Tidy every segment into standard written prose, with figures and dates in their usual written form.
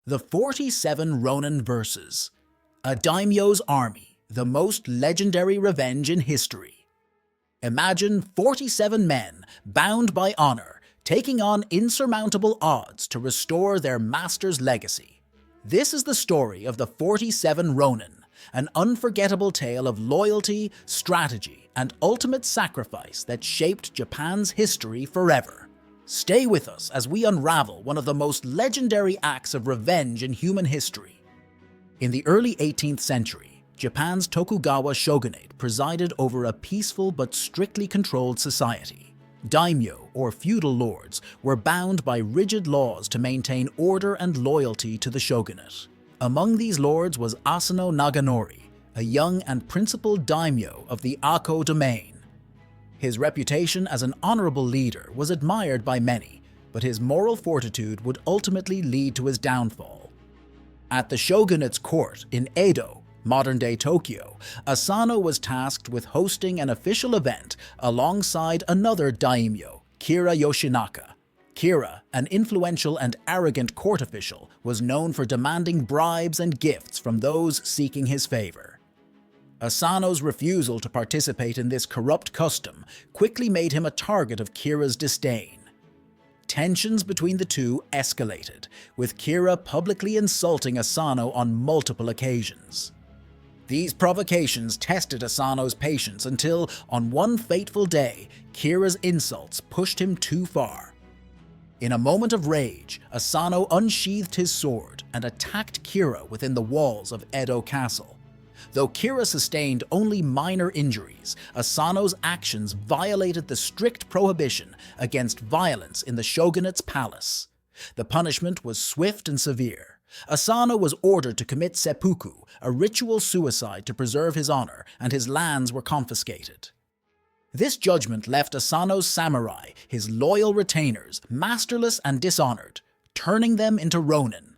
The 47 Ronin Verses. A Daimyo's Army, the most legendary revenge in history. Imagine 47 men, bound by honor, taking on insurmountable odds to restore their master's legacy. This is the story of the 47 Ronin, an unforgettable tale of loyalty, strategy, and ultimate sacrifice that shaped Japan's history forever. Stay with us as we unravel one of the most legendary acts of revenge in human history. In the early 18th century, Japan's Tokugawa shogunate presided over a peaceful but strictly controlled society. Daimyo, or feudal lords, were bound by rigid laws to maintain order and loyalty to the shogunate. Among these lords was Asano Naganori, a young and principled daimyo of the Ako domain. His reputation as an honorable leader was admired by many, but his moral fortitude would ultimately lead to his downfall. At the shogunate's court in Edo, modern-day Tokyo, Asano was tasked with hosting an official event alongside another daimyo, Kira Yoshinaka. Kira, an influential and arrogant court official, was known for demanding bribes and gifts from those seeking his favor. Asano's refusal to participate in this corrupt custom quickly made him a target of Kira's disdain. Tensions between the two escalated, with Kira publicly insulting Asano on multiple occasions. These provocations tested Asano's patience until, on one fateful day, Kira's insults pushed him too far. In a moment of rage, Asano unsheathed his sword and attacked Kira within the walls of Edo Castle. Though Kira sustained only minor injuries, Asano's actions violated the strict prohibition against violence in the shogunate's palace. The punishment was swift and severe. Asano was ordered to commit seppuku, a ritual suicide to preserve his honor, and his lands were confiscated. This judgment left Asano's samurai, his loyal retainers, masterless and dishonored, turning them into Ronin.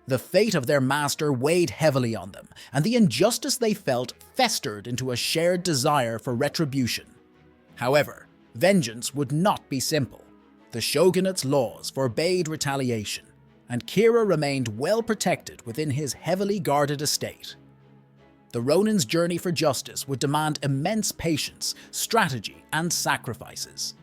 The fate of their master weighed heavily on them, and the injustice they felt festered into a shared desire for retribution. However, vengeance would not be simple. The shogunate's laws forbade retaliation, and Kira remained well protected within his heavily guarded estate. The Ronin's journey for justice would demand immense patience, strategy, and sacrifices.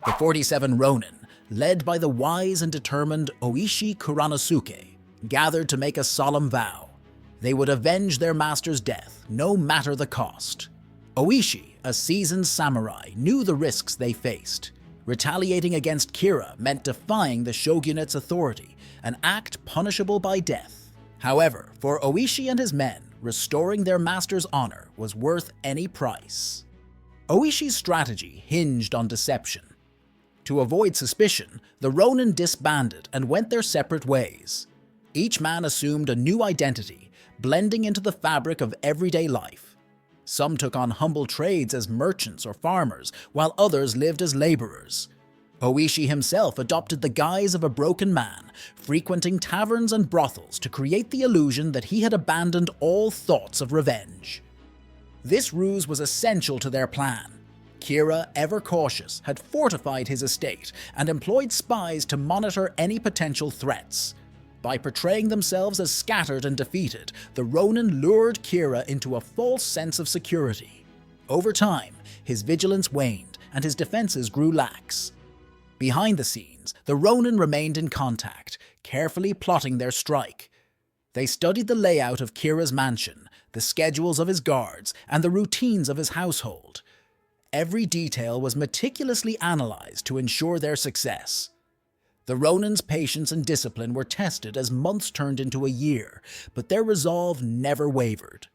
The 47 Ronin, led by the wise and determined Oishi Kuranosuke, gathered to make a solemn vow. They would avenge their master's death, no matter the cost. Oishi, a seasoned samurai, knew the risks they faced. Retaliating against Kira meant defying the shogunate's authority, an act punishable by death. However, for Oishi and his men, restoring their master's honor was worth any price. Oishi's strategy hinged on deception. To avoid suspicion, the Ronin disbanded and went their separate ways. Each man assumed a new identity, blending into the fabric of everyday life. Some took on humble trades as merchants or farmers, while others lived as laborers. Oishi himself adopted the guise of a broken man, frequenting taverns and brothels to create the illusion that he had abandoned all thoughts of revenge. This ruse was essential to their plan. Kira, ever cautious, had fortified his estate and employed spies to monitor any potential threats. By portraying themselves as scattered and defeated, the Ronin lured Kira into a false sense of security. Over time, his vigilance waned and his defenses grew lax. Behind the scenes, the Ronin remained in contact, carefully plotting their strike. They studied the layout of Kira's mansion, the schedules of his guards, and the routines of his household. Every detail was meticulously analyzed to ensure their success. The Ronin's patience and discipline were tested as months turned into a year, but their resolve never wavered.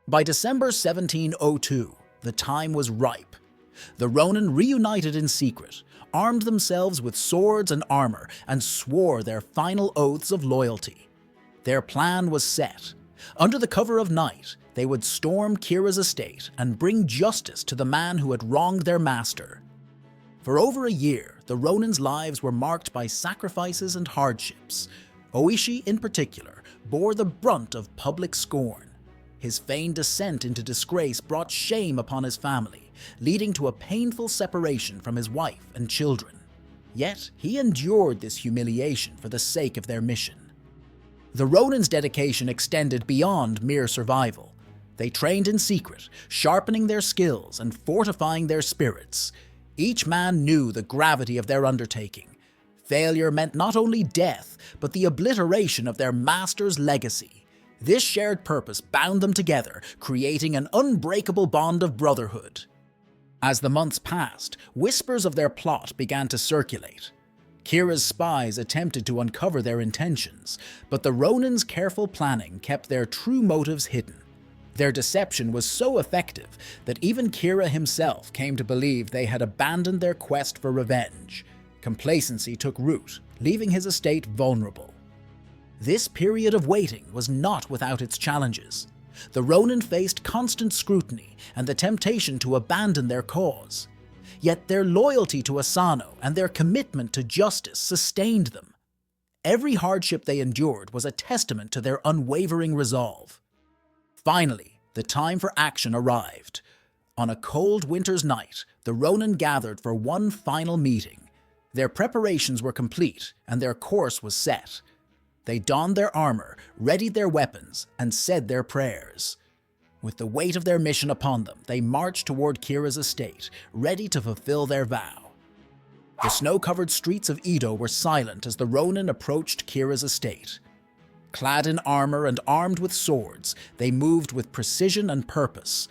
By December 1702, the time was ripe. The Ronin reunited in secret, armed themselves with swords and armor, and swore their final oaths of loyalty. Their plan was set. Under the cover of night, they would storm Kira's estate and bring justice to the man who had wronged their master. For over a year, the Ronin's lives were marked by sacrifices and hardships. Oishi, in particular, bore the brunt of public scorn. His feigned descent into disgrace brought shame upon his family, leading to a painful separation from his wife and children. Yet he endured this humiliation for the sake of their mission. The Ronin's dedication extended beyond mere survival. They trained in secret, sharpening their skills and fortifying their spirits. Each man knew the gravity of their undertaking. Failure meant not only death, but the obliteration of their master's legacy. This shared purpose bound them together, creating an unbreakable bond of brotherhood. As the months passed, whispers of their plot began to circulate. Kira's spies attempted to uncover their intentions, but the Ronin's careful planning kept their true motives hidden. Their deception was so effective that even Kira himself came to believe they had abandoned their quest for revenge. Complacency took root, leaving his estate vulnerable. This period of waiting was not without its challenges. The Ronin faced constant scrutiny and the temptation to abandon their cause. Yet their loyalty to Asano and their commitment to justice sustained them. Every hardship they endured was a testament to their unwavering resolve. Finally, the time for action arrived. On a cold winter's night, the Ronin gathered for one final meeting. Their preparations were complete and their course was set. They donned their armor, readied their weapons, and said their prayers. With the weight of their mission upon them, they marched toward Kira's estate, ready to fulfill their vow. The snow-covered streets of Edo were silent as the Ronin approached Kira's estate. Clad in armor and armed with swords, they moved with precision and purpose.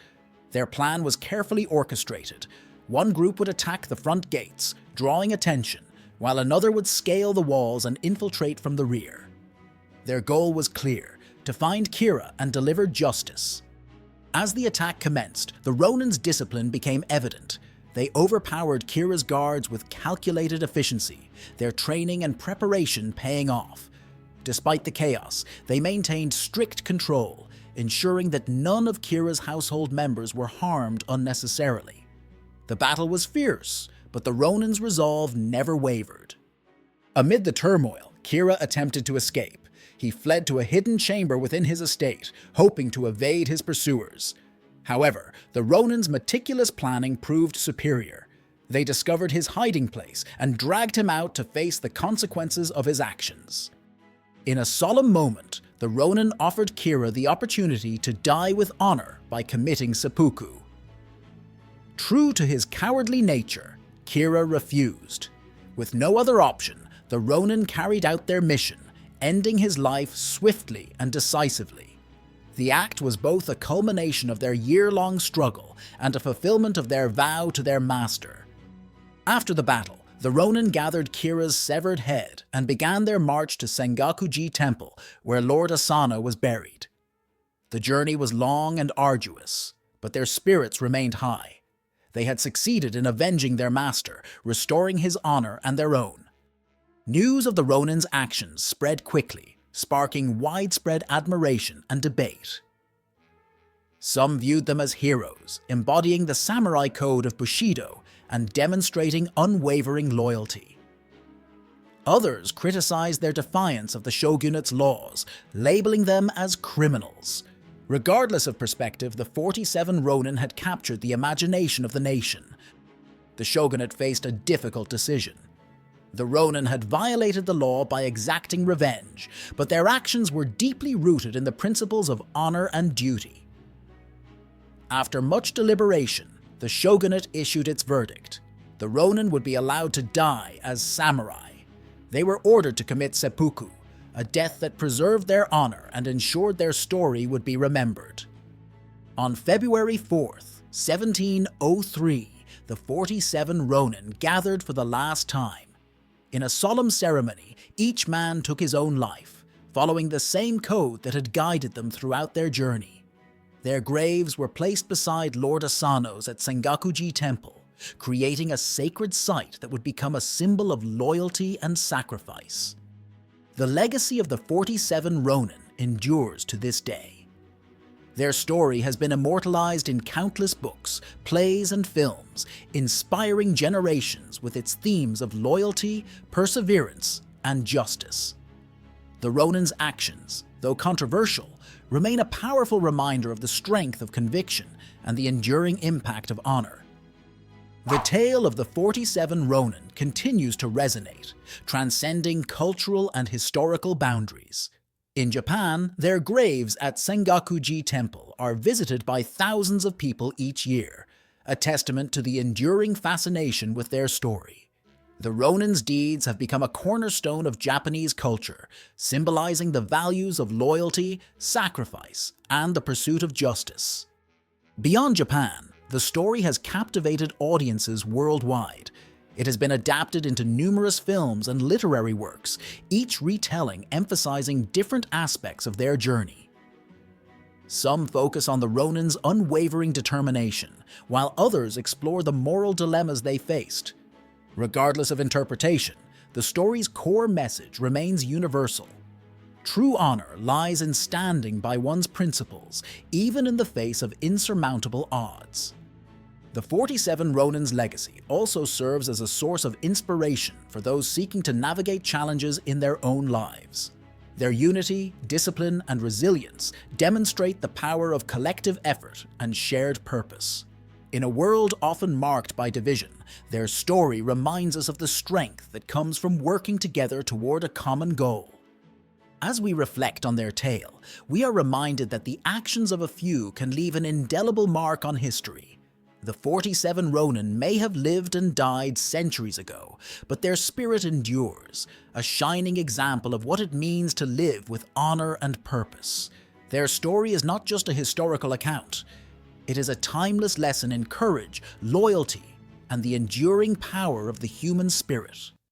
Their plan was carefully orchestrated. One group would attack the front gates, drawing attention, while another would scale the walls and infiltrate from the rear. Their goal was clear: to find Kira and deliver justice. As the attack commenced, the Ronin's discipline became evident. They overpowered Kira's guards with calculated efficiency, their training and preparation paying off. Despite the chaos, they maintained strict control, ensuring that none of Kira's household members were harmed unnecessarily. The battle was fierce, but the Ronin's resolve never wavered. Amid the turmoil, Kira attempted to escape. He fled to a hidden chamber within his estate, hoping to evade his pursuers. However, the Ronin's meticulous planning proved superior. They discovered his hiding place and dragged him out to face the consequences of his actions. In a solemn moment, the Ronin offered Kira the opportunity to die with honor by committing seppuku. True to his cowardly nature, Kira refused. With no other option, the Ronin carried out their mission, ending his life swiftly and decisively. The act was both a culmination of their year-long struggle and a fulfillment of their vow to their master. After the battle, the Ronin gathered Kira's severed head and began their march to Sengoku Temple, where Lord Asano was buried. The journey was long and arduous, but their spirits remained high. They had succeeded in avenging their master, restoring his honor and their own. News of the Ronin's actions spread quickly, sparking widespread admiration and debate. Some viewed them as heroes, embodying the samurai code of Bushido and demonstrating unwavering loyalty. Others criticized their defiance of the shogunate's laws, labeling them as criminals. Regardless of perspective, the 47 Ronin had captured the imagination of the nation. The shogunate faced a difficult decision. The Ronin had violated the law by exacting revenge, but their actions were deeply rooted in the principles of honor and duty. After much deliberation, the shogunate issued its verdict. The Ronin would be allowed to die as samurai. They were ordered to commit seppuku, a death that preserved their honor and ensured their story would be remembered. On February 4th, 1703, the 47 Ronin gathered for the last time. In a solemn ceremony, each man took his own life, following the same code that had guided them throughout their journey. Their graves were placed beside Lord Asano's at Sengoku Temple, creating a sacred site that would become a symbol of loyalty and sacrifice. The legacy of the 47 Ronin endures to this day. Their story has been immortalized in countless books, plays, and films, inspiring generations with its themes of loyalty, perseverance, and justice. The Ronin's actions, though controversial, remain a powerful reminder of the strength of conviction and the enduring impact of honor. The tale of the 47 Ronin continues to resonate, transcending cultural and historical boundaries. In Japan, their graves at Sengoku-ji Temple are visited by thousands of people each year, a testament to the enduring fascination with their story. The Ronin's deeds have become a cornerstone of Japanese culture, symbolizing the values of loyalty, sacrifice, and the pursuit of justice. Beyond Japan, the story has captivated audiences worldwide. It has been adapted into numerous films and literary works, each retelling emphasizing different aspects of their journey. Some focus on the Ronin's unwavering determination, while others explore the moral dilemmas they faced. Regardless of interpretation, the story's core message remains universal. True honor lies in standing by one's principles, even in the face of insurmountable odds. The 47 Ronin's legacy also serves as a source of inspiration for those seeking to navigate challenges in their own lives. Their unity, discipline, and resilience demonstrate the power of collective effort and shared purpose. In a world often marked by division, their story reminds us of the strength that comes from working together toward a common goal. As we reflect on their tale, we are reminded that the actions of a few can leave an indelible mark on history. The 47 Ronin may have lived and died centuries ago, but their spirit endures, a shining example of what it means to live with honor and purpose. Their story is not just a historical account. It is a timeless lesson in courage, loyalty, and the enduring power of the human spirit.